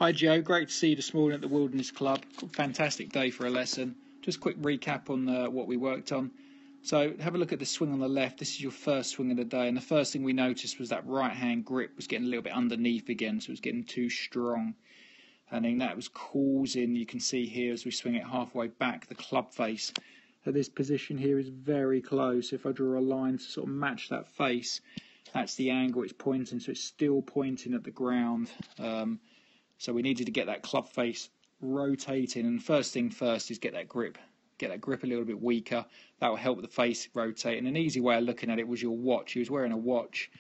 Hi Joe, great to see you this morning at the Wilderness Club. Fantastic day for a lesson. Just a quick recap on what we worked on. So have a look at the swing on the left. This is your first swing of the day, and the first thing we noticed was that right hand grip was getting a little bit underneath again, so it was getting too strong. And then that was causing, you can see here as we swing it halfway back, the club face. So this position here is very close. If I draw a line to sort of match that face, that's the angle it's pointing, so it's still pointing at the ground. So we needed to get that club face rotating, and first thing first is get that grip a little bit weaker. That will help the face rotate. And an easy way of looking at it was your watch. You was wearing a watch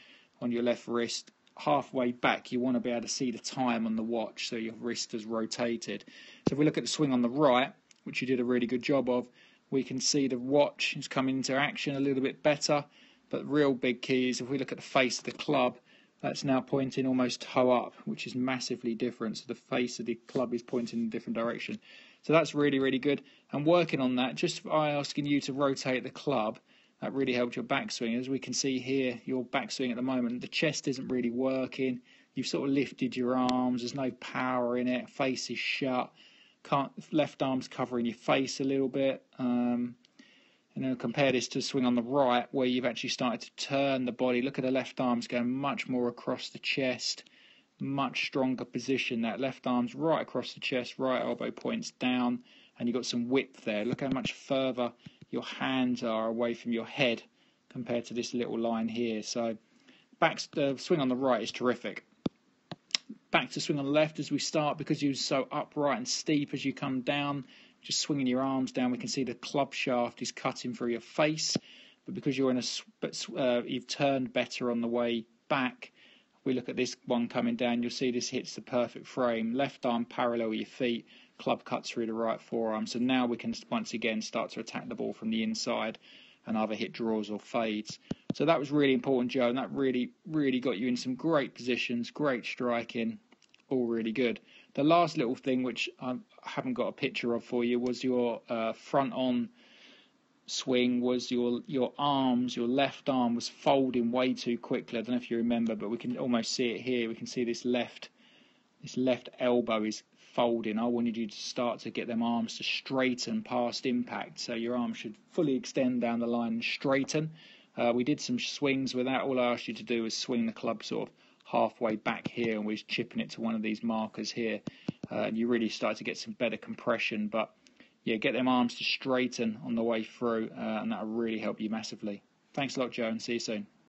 on your left wrist. Halfway back, you want to be able to see the time on the watch, so your wrist is rotated. So if we look at the swing on the right, which you did a really good job of, we can see the watch is coming into action a little bit better. But the real big key is if we look at the face of the club, that's now pointing almost toe up, which is massively different. So the face of the club is pointing in a different direction. So that's really, really good. And working on that, just by asking you to rotate the club, that really helped your backswing. As we can see here, your backswing at the moment, the chest isn't really working. You've sort of lifted your arms. There's no power in it. Face is shut. Left arm's covering your face a little bit. And then compare this to the swing on the right, where you've actually started to turn the body. Look at the left arm's going much more across the chest, much stronger position. That left arm's right across the chest, right elbow points down, and you've got some width there. Look how much further your hands are away from your head compared to this little line here. So swing on the right is terrific. Back to swing on the left as we start, because you're so upright and steep as you come down. Just swinging your arms down, we can see the club shaft is cutting through your face, but because you're you've turned better on the way back. If we look at this one coming down, you'll see this hits the perfect frame. Left arm parallel with your feet, club cuts through the right forearm. So now we can once again start to attack the ball from the inside and either hit draws or fades. So that was really important, Joe, and that really, really got you in some great positions, great striking, all really good. The last little thing, which I haven't got a picture of for you, was your front-on swing. Was your arms, your left arm was folding way too quickly. I don't know if you remember, but we can almost see it here. We can see this left elbow is folding. I wanted you to start to get them arms to straighten past impact, so your arms should fully extend down the line and straighten. We did some swings with that. All I asked you to do was swing the club sort of halfway back here, and we're chipping it to one of these markers here, and you really start to get some better compression. But yeah, get them arms to straighten on the way through, and that'll really help you massively. Thanks a lot, Joe, and see you soon.